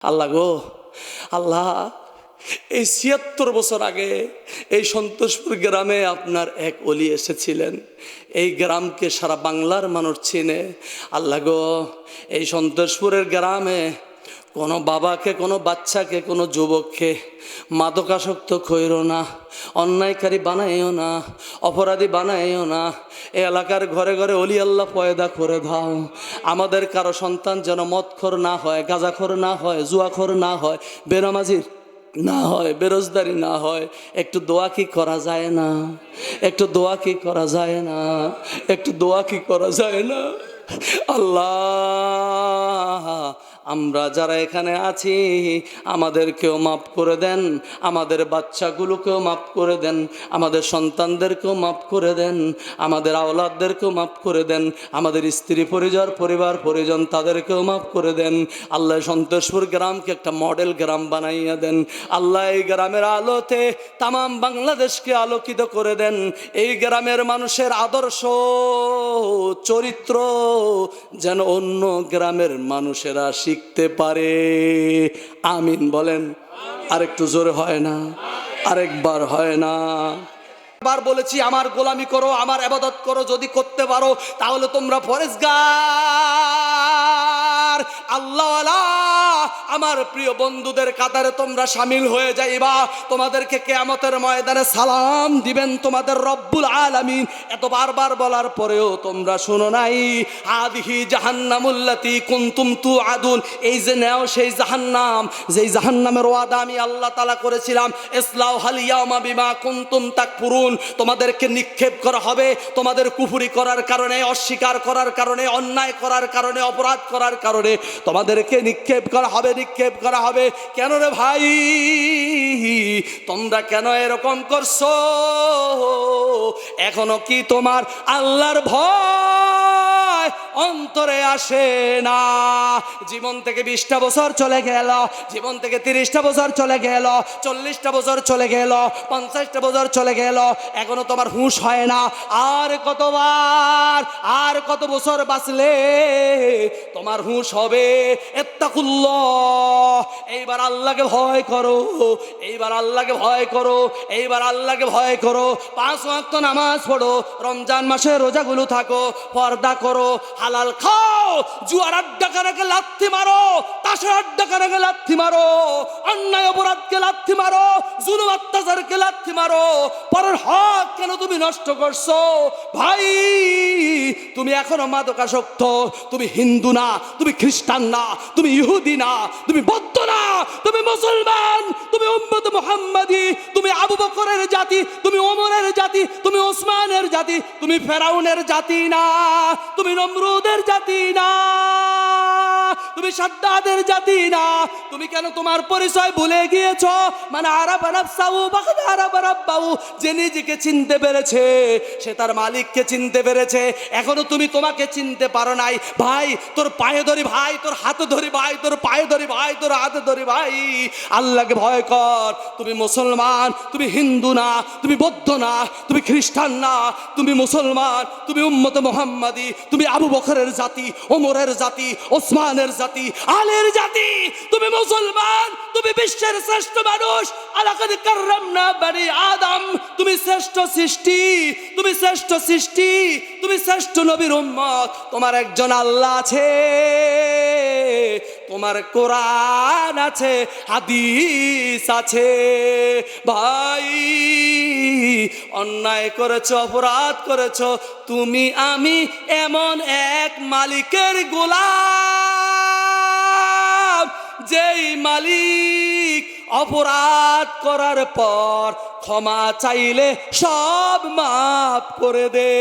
আল্লাহ গো, আল্লাহ, এই ৭৬ বছর আগে এই সন্তোষপুর গ্রামে আপনার এক ওলি এসেছিলেন। এই গ্রামকে সারা বাংলার মানুষ চিনে। আল্লাহ গো, এই সন্তোষপুরের গ্রামে কোনো বাবাকে, কোনো বাচ্চাকে, কোনো যুবককে মাদকাসক্ত কইরো না, অন্যায়কারী বানাইও না, অপরাধী বানাইও না। এই এলাকার ঘরে ঘরে অলি আল্লাহ পয়দা করে দাও। আমাদের কারো সন্তান যেন মদখোর না হয়, গাঁজাখোর না হয়, জুয়াখোর না হয়, বেনামাজির না হয়, বেরোজগারি না হয়। একটু দোয়া কি করা যায় না? একটু দোয়া কি করা যায় না? একটু দোয়া কি করা যায় না? আল্লাহ, আমরা যারা এখানে আছি আমাদেরকেও মাফ করে দেন, আমাদের বাচ্চাগুলোকেও মাফ করে দেন, আমাদের সন্তানদেরকেও মাফ করে দেন, আমাদের আওলাদদেরকেও মাফ করে দেন, আমাদের স্ত্রী পরিবার পরিজন তাদেরকেও মাফ করে দেন। আল্লাহ সন্তোষপুর গ্রামকে একটা মডেল গ্রাম বানাইয়া দেন। আল্লাহ এই গ্রামের আলোতে তামাম বাংলাদেশকে আলোকিত করে দেন। এই গ্রামের মানুষের আদর্শ চরিত্র যেন অন্য গ্রামের মানুষেরা শিখতে পারে। আমিন বলেন। আরেকটু জোরে হয় না? আরেকবার হয় না? বার বলেছি আমার গোলামি করো, আমার ইবাদত করো, যদি করতে পারো তাহলে তোমরা পরেজগার আল্লাহওয়ালা আমার প্রিয় বন্ধুদের কাতারে তোমরা শামিল হয়ে যাইবা। তোমাদেরকে কিয়ামতের ময়দানে সালাম দিবেন তোমাদের রব্বুল আলামিন। এত বারবার বলার পরেও তোমরা শুনো নাই। আদিহি জাহান্নামুল্লাতি কুনতুম তুআদুন, এই যে নাও সেই জাহান্নাম, যেই জাহান্নামের ওয়াদা আমি আল্লাহ তাআলা করেছিলাম। ইসলাউহাল ইয়াউমা বিমা কুনতুম তাকফুরুন, তোমাদেরকে নিক্ষেপ করা হবে তোমাদের কুফরি করার কারণে, অস্বীকার করার কারণে, অন্যায় করার কারণে, অপরাধ করার কারণে তোমাদেরকে নিক্ষেপ করা হবে, নিক্ষেপ করা হবে। কেন রে ভাই, তোমরা কেন এরকম করছো? এখনো কি তোমার আল্লাহর ভয় অন্তরে আসে না? জীবন থেকে 20টা বছর চলে গেল, জীবন থেকে 30টা বছর চলে গেল, 40টা বছর চলে গেল, 50টা বছর চলে গেল, এখনো তোমার হুঁশ হয় না। আর কতবার, আর কত বছর বাঁচলে তোমার হুঁশ হবে? ইত্তাকুল্লাহ, এইবার আল্লাহকে ভয় করো, এইবার আল্লাহকে ভয় করো, এইবার আল্লাহকে ভয় করো। 5 ওয়াক্ত নামাজ পড়ো, রমজান মাসে রোজাগুলো থাকো, পর্দা করো, হালাল খাও, জুয়ার আড্ডা কানাকে লাথি মারো, তাসের আড্ডা কানাকে লাথি মারো, অন্যায় অপরাধকে লাথি মারো, জুলুম অত্যাচারকে লাথি মারো। পরের হক কেন তুমি নষ্ট করছো? ভাই, তুমি এখনো মাদকাসক্ত। তুমি হিন্দু না, তুমি খ্রিস্টান না, তুমি ইহুদি না, তুমি বৌদ্ধ না, তুমি মুসলমান, তুমি উম্মত মুহাম্মাদি, তুমি আবু বকরের জাতি, তুমি ওমরের জাতি, তুমি ওসমানের জাতি, তুমি ফেরাউনের জাতি না, তুমি নমরুদের জাতি না, তুমি সাদ্দাদের জাতি না। তুমি কেন তোমার পরিচয় ভুলে গিয়েছো? মানে আরাফা নাফসাহু ফাকাদ আরাফা রাব্বাহু, যে নিজেকে চিনতে পেরেছে সে তার মালিককে চিনতে পেরেছে। এখনো তুমি তোমাকে চিনতে পারো নাই। ভাই, তোর পায়ে ধরি ভাই, তোর হাতে ধরি ভাই, তোর পায়ে ধরি ভাই, তোর হাতে ধরি ভাই, আল্লাহকে ভয় কর। তুমি মুসলমান, তুমি হিন্দু না, তুমি বৌদ্ধ না, তুমি খ্রিস্টান না, তুমি মুসলমান, তুমি উম্মত মুহাম্মাদি, তুমি আবু বকরের জাতি, ওমরের জাতি, ওসমানের জাতি, আলীর জাতি, তুমি মুসলমান, তুমি বিশ্বের শ্রেষ্ঠ মানুষ। আলাকাদ কাররামনা বনি আদম, তুমি শ্রেষ্ঠ সৃষ্টি, তুমি শ্রেষ্ঠ সৃষ্টি, তুমি শ্রেষ্ঠ নবীর উম্মত। তোমার একজন আল্লাহ আছে, তোমার কোরআন আছে, হাদিস আছে। ভাই, অন্যায় করেছো, অপরাধ করেছো, তুমি আমি এমন এক মালিকের গোলাম, যেই মালিক অপরাধ করার পর ক্ষমা চাইলে সব মাফ করে দে।